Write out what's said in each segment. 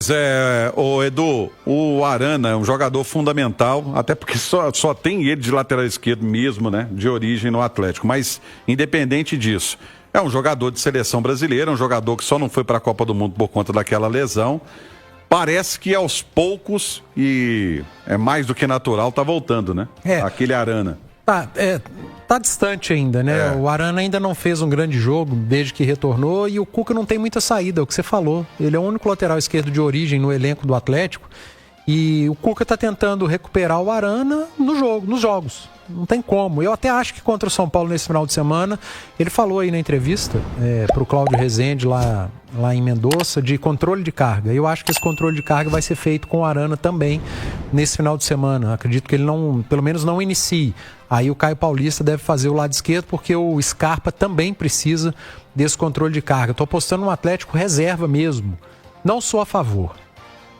Mas, o Edu, o Arana é um jogador fundamental, até porque só tem ele de lateral esquerdo mesmo, né? De origem no Atlético. Mas, independente disso, é um jogador de seleção brasileira, um jogador que só não foi para a Copa do Mundo por conta daquela lesão. Parece que aos poucos, e é mais do que natural, tá voltando, né? Aquele Arana. Tá distante ainda, né? O Arana ainda não fez um grande jogo desde que retornou e o Cuca não tem muita saída, é o que você falou. Ele é o único lateral esquerdo de origem no elenco do Atlético e o Cuca tá tentando recuperar o Arana nos jogos. Não tem como. Eu até acho que contra o São Paulo nesse final de semana, ele falou aí na entrevista pro Cláudio Rezende lá em Mendoza, de controle de carga. Eu acho que esse controle de carga vai ser feito com o Arana também nesse final de semana. Acredito que ele pelo menos não inicie. Aí o Caio Paulista deve fazer o lado esquerdo, porque o Scarpa também precisa desse controle de carga. Estou apostando no Atlético reserva mesmo. Não sou a favor.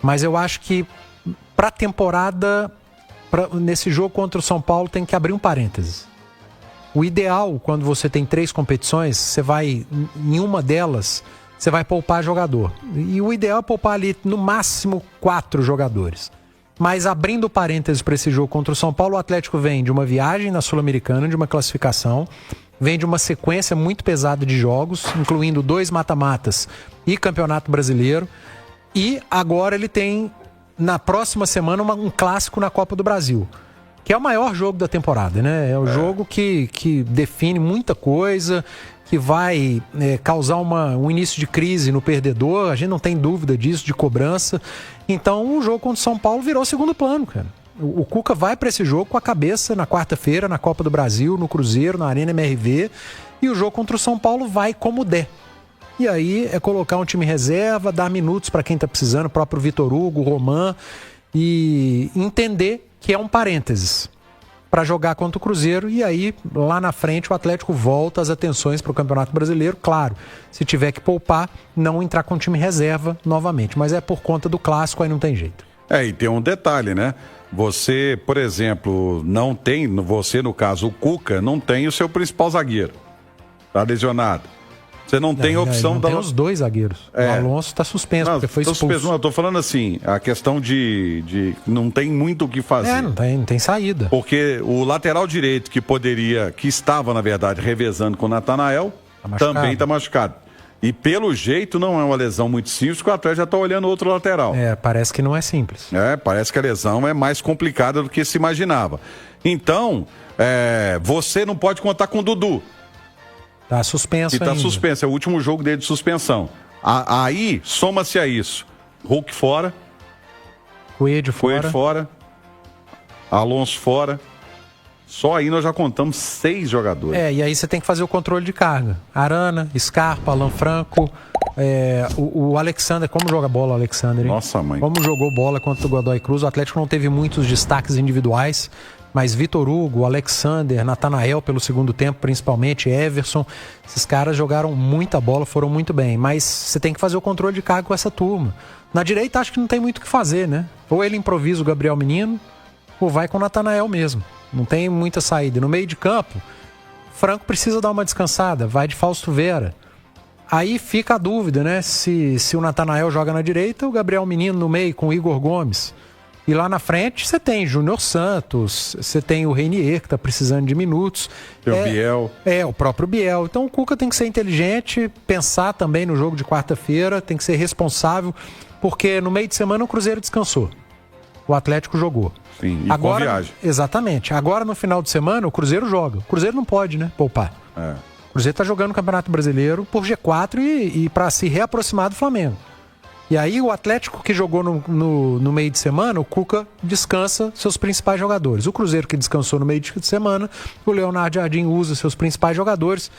Mas eu acho que para a temporada, nesse jogo contra o São Paulo, tem que abrir um parênteses. O ideal, quando você tem 3 competições, você vai, em uma delas, você vai poupar jogador. E o ideal é poupar ali, no máximo, 4 jogadores. Mas abrindo parênteses para esse jogo contra o São Paulo, o Atlético vem de uma viagem na Sul-Americana, de uma classificação, vem de uma sequência muito pesada de jogos, incluindo 2 mata-matas e Campeonato Brasileiro. E agora ele tem, na próxima semana, um clássico na Copa do Brasil, que é o maior jogo da temporada, né? É o jogo que define muita coisa, que vai causar um início de crise no perdedor, a gente não tem dúvida disso, de cobrança. Então o jogo contra o São Paulo virou segundo plano, cara. O Cuca vai para esse jogo com a cabeça na quarta-feira, na Copa do Brasil, no Cruzeiro, na Arena MRV, e o jogo contra o São Paulo vai como der. E aí é colocar um time reserva, dar minutos para quem tá precisando, o próprio Vitor Hugo, o Roman, e entender que é um parênteses para jogar contra o Cruzeiro, e aí lá na frente o Atlético volta as atenções para o Campeonato Brasileiro. Claro, se tiver que poupar, não entrar com o time reserva novamente, mas é por conta do clássico, aí não tem jeito. E tem um detalhe, né? Você, por exemplo, você no caso o Cuca, não tem o seu principal zagueiro, tá lesionado. Você não tem opção... Tem os 2 zagueiros. O Alonso está suspenso, porque foi expulso. Eu tô falando assim, a questão de não tem muito o que fazer. Não tem saída. Porque o lateral direito que estava, na verdade, revezando com o Natanael, também está machucado. E pelo jeito não é uma lesão muito simples, porque o Atlético já está olhando o outro lateral. Parece que não é simples. Parece que a lesão é mais complicada do que se imaginava. Então, você não pode contar com o Dudu. Tá suspenso ainda. Tá suspenso, é o último jogo dele de suspensão. Aí, soma-se a isso. Hulk fora. Coelho fora. Alonso fora. Só aí nós já contamos 6 jogadores. E aí você tem que fazer o controle de carga. Arana, Scarpa, Alan Franco, o Alexander. Como joga bola o Alexander, hein? Nossa, mãe. Como jogou bola contra o Godoy Cruz. O Atlético não teve muitos destaques individuais, mas Vitor Hugo, Alexander, Natanael pelo segundo tempo, principalmente, Everson, esses caras jogaram muita bola, foram muito bem, mas você tem que fazer o controle de carga com essa turma. Na direita acho que não tem muito o que fazer, né? Ou ele improvisa o Gabriel Menino, ou vai com o Natanael mesmo. Não tem muita saída. No meio de campo, Franco precisa dar uma descansada, vai de Fausto Vera. Aí fica a dúvida, né? Se o Natanael joga na direita, o Gabriel Menino no meio com o Igor Gomes. E lá na frente você tem Júnior Santos, você tem o Reinier, que está precisando de minutos. Tem o Biel. O próprio Biel. Então o Cuca tem que ser inteligente, pensar também no jogo de quarta-feira, tem que ser responsável, porque no meio de semana o Cruzeiro descansou. O Atlético jogou. Sim, e agora, com viagem. Exatamente. Agora no final de semana o Cruzeiro joga. O Cruzeiro não pode, né, poupar. O Cruzeiro está jogando o Campeonato Brasileiro por G4 e para se reaproximar do Flamengo. E aí o Atlético que jogou no meio de semana, o Cuca descansa seus principais jogadores. O Cruzeiro que descansou no meio de semana, o Leonardo Jardim usa seus principais jogadores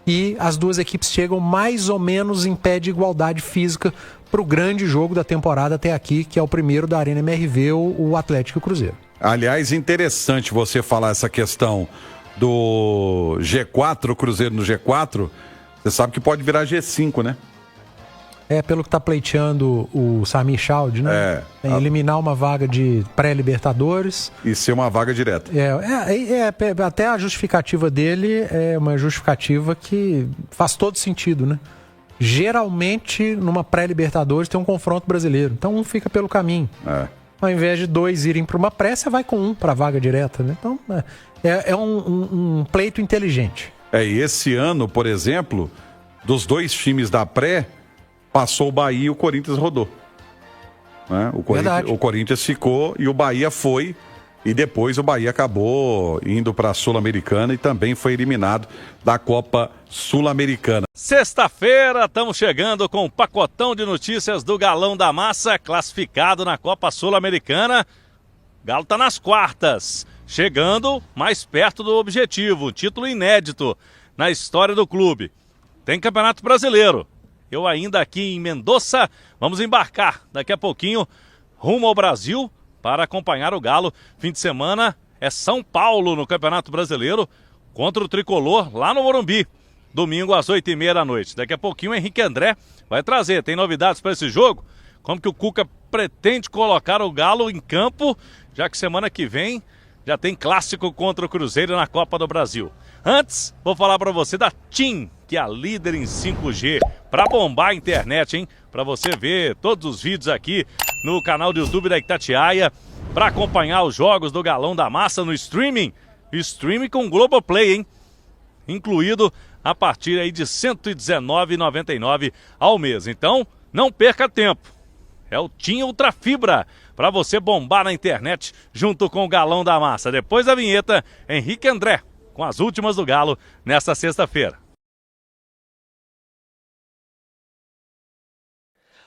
e as duas equipes chegam mais ou menos em pé de igualdade física para o grande jogo da temporada até aqui, que é o primeiro da Arena MRV, o Atlético e o Cruzeiro. Aliás, interessante você falar essa questão do G4, o Cruzeiro no G4, você sabe que pode virar G5, né? Pelo que está pleiteando o Samir Chaldi, né? Eliminar uma vaga de pré-Libertadores. E ser uma vaga direta. Até a justificativa dele é uma justificativa que faz todo sentido, né? geralmente numa pré-Libertadores tem um confronto brasileiro. Então um fica pelo caminho. Ao invés de 2 irem para uma pré, você vai com um para a vaga direta, né? Então é um pleito inteligente. E esse ano, por exemplo, dos 2 times da pré, passou o Bahia e o Corinthians rodou. Né? O Corinthians ficou e o Bahia foi. E depois o Bahia acabou indo para a Sul-Americana e também foi eliminado da Copa Sul-Americana. Sexta-feira, estamos chegando com um pacotão de notícias do Galão da Massa, classificado na Copa Sul-Americana. Galo está nas quartas, chegando mais perto do objetivo, título inédito na história do clube. Tem Campeonato Brasileiro. Eu ainda aqui em Mendoza, vamos embarcar daqui a pouquinho rumo ao Brasil para acompanhar o Galo. Fim de semana é São Paulo no Campeonato Brasileiro contra o Tricolor lá no Morumbi. Domingo às 8h30 da noite. Daqui a pouquinho o Henrique André vai trazer. Tem novidades para esse jogo? Como que o Cuca pretende colocar o Galo em campo, já que semana que vem já tem clássico contra o Cruzeiro na Copa do Brasil. Antes, vou falar para você da TIM, que é a líder em 5G, para bombar a internet, hein? Para você ver todos os vídeos aqui no canal do YouTube da Itatiaia, para acompanhar os jogos do Galão da Massa no streaming. Streaming com Globoplay, hein? Incluído a partir aí de R$ 119,99 ao mês. Então, não perca tempo. É o TIM Ultra Fibra, para você bombar na internet junto com o Galão da Massa. Depois da vinheta, Henrique André, com as últimas do Galo nesta sexta-feira.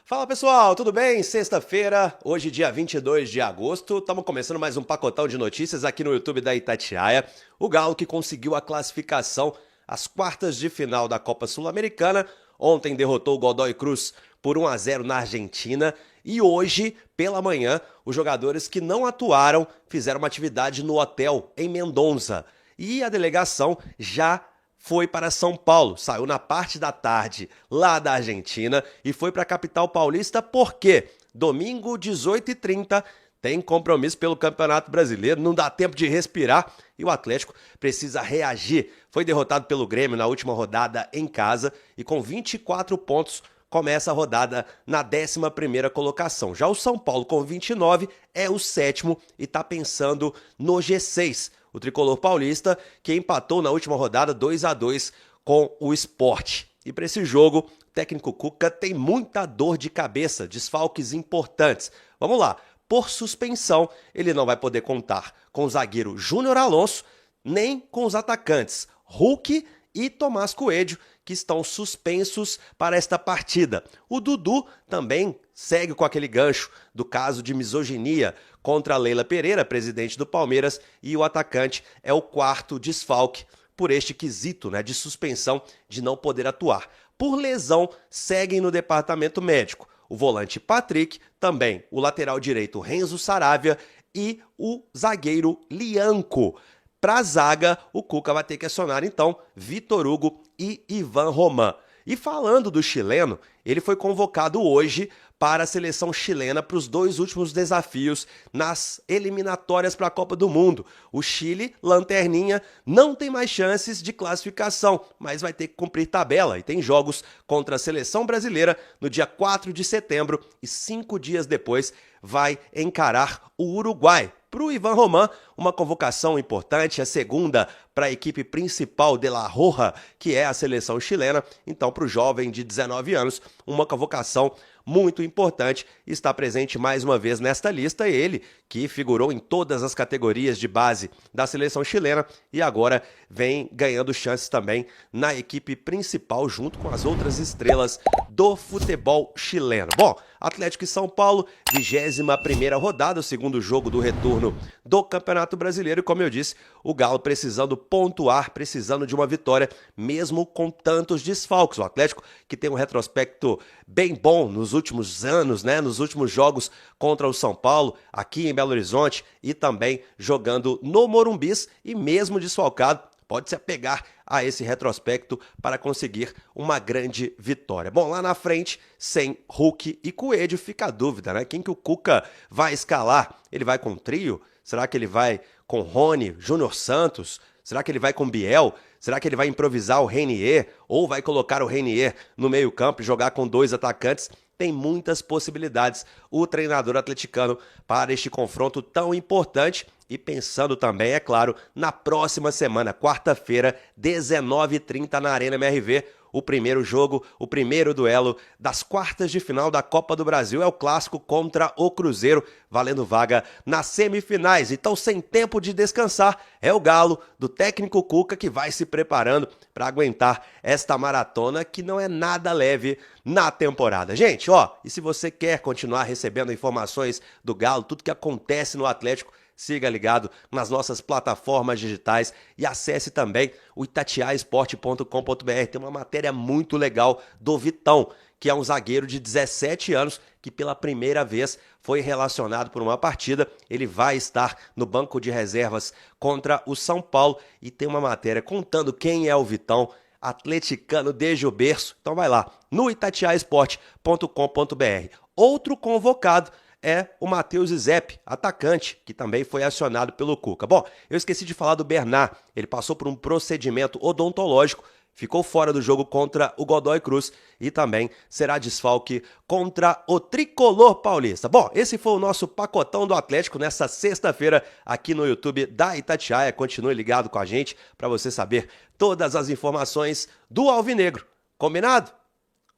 Fala pessoal, tudo bem? Sexta-feira, hoje dia 22 de agosto, estamos começando mais um pacotão de notícias aqui no YouTube da Itatiaia. O Galo que conseguiu a classificação às quartas de final da Copa Sul-Americana. Ontem derrotou o Godoy Cruz por 1-0 na Argentina. E hoje, pela manhã, os jogadores que não atuaram fizeram uma atividade no hotel em Mendoza. E a delegação já foi para São Paulo, saiu na parte da tarde lá da Argentina e foi para a capital paulista porque domingo, 18h30, tem compromisso pelo Campeonato Brasileiro, não dá tempo de respirar e o Atlético precisa reagir. Foi derrotado pelo Grêmio na última rodada em casa e com 24 pontos começa a rodada na 11ª colocação. Já o São Paulo com 29 é o 7º e está pensando no G6. O tricolor paulista que empatou na última rodada 2-2 com o Sport. E para esse jogo, o técnico Cuca tem muita dor de cabeça, desfalques importantes. Vamos lá, por suspensão, ele não vai poder contar com o zagueiro Júnior Alonso, nem com os atacantes Hulk e Tomás Coelho, que estão suspensos para esta partida. O Dudu também segue com aquele gancho do caso de misoginia contra a Leila Pereira, presidente do Palmeiras, e o atacante é o 4º desfalque por este quesito, de suspensão de não poder atuar. Por lesão, seguem no departamento médico o volante Patrick, também o lateral direito Renzo Saravia e o zagueiro Lianco. Para a zaga, o Cuca vai ter que acionar, então, Vitor Hugo e Ivan Roman. E falando do chileno, ele foi convocado hoje para a seleção chilena para os 2 últimos desafios nas eliminatórias para a Copa do Mundo. O Chile, lanterninha, não tem mais chances de classificação, mas vai ter que cumprir tabela e tem jogos contra a seleção brasileira no dia 4 de setembro e 5 dias depois vai encarar o Uruguai. Para o Ivan Roman, uma convocação importante, a segunda para a equipe principal de La Roja, que é a seleção chilena. Então, para o jovem de 19 anos, uma convocação muito importante, está presente mais uma vez nesta lista, ele que figurou em todas as categorias de base da seleção chilena e agora vem ganhando chances também na equipe principal junto com as outras estrelas do futebol chileno. Bom, Atlético e São Paulo, 21ª rodada, o segundo jogo do retorno do Campeonato Brasileiro e como eu disse, o Galo precisando pontuar, precisando de uma vitória, mesmo com tantos desfalques. O Atlético que tem um retrospecto bem bom nos últimos anos, nos últimos jogos contra o São Paulo, aqui em Belo Horizonte e também jogando no Morumbis e mesmo desfalcado, pode se apegar a esse retrospecto para conseguir uma grande vitória. Bom, lá na frente, sem Hulk e Coelho, fica a dúvida, Quem que o Cuca vai escalar? Ele vai com trio? Será que ele vai com Rony, Júnior Santos? Será que ele vai com Biel? Será que ele vai improvisar o Renier? Ou vai colocar o Renier no meio-campo e jogar com 2 atacantes? Tem muitas possibilidades o treinador atleticano para este confronto tão importante e pensando também, é claro, na próxima semana, quarta-feira, 19h30 na Arena MRV. O primeiro jogo, o primeiro duelo das quartas de final da Copa do Brasil é o clássico contra o Cruzeiro, valendo vaga nas semifinais. Então, sem tempo de descansar, é o Galo do técnico Cuca que vai se preparando para aguentar esta maratona que não é nada leve na temporada. Gente, e se você quer continuar recebendo informações do Galo, tudo que acontece no Atlético, siga ligado nas nossas plataformas digitais e acesse também o itatiaesporte.com.br. Tem uma matéria muito legal do Vitão, que é um zagueiro de 17 anos que pela primeira vez foi relacionado por uma partida. Ele vai estar no banco de reservas contra o São Paulo e tem uma matéria contando quem é o Vitão, atleticano desde o berço. Então vai lá no itatiaesporte.com.br. Outro convocado é o Matheus Zep, atacante, que também foi acionado pelo Cuca. Bom, eu esqueci de falar do Bernard. Ele passou por um procedimento odontológico, ficou fora do jogo contra o Godoy Cruz e também será desfalque contra o Tricolor Paulista. Bom, esse foi o nosso pacotão do Atlético nessa sexta-feira aqui no YouTube da Itatiaia. Continue ligado com a gente para você saber todas as informações do Alvinegro. Combinado?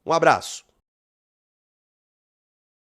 Um abraço.